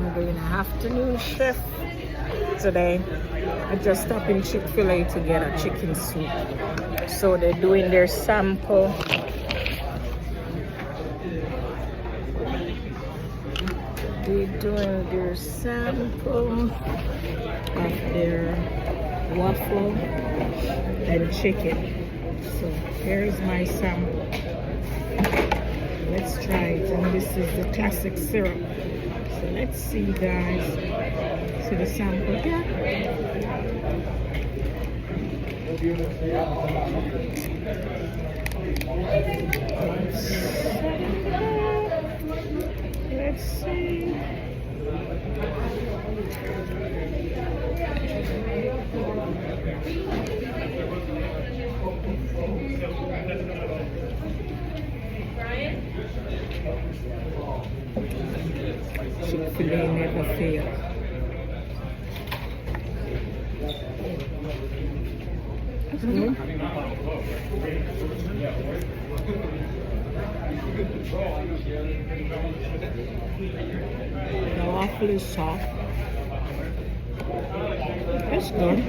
I'm doing an afternoon shift today. I just stopped in Chick-fil-A to get a chicken soup. So they're doing their sample. They're doing their sample of their waffle and chicken. So here's my sample. Let's try it. And this is the classic syrup. So let's see, guys. See the sample here. Let's see. Chick-fil-A never fails. Mm-hmm. The waffle is soft. It's good.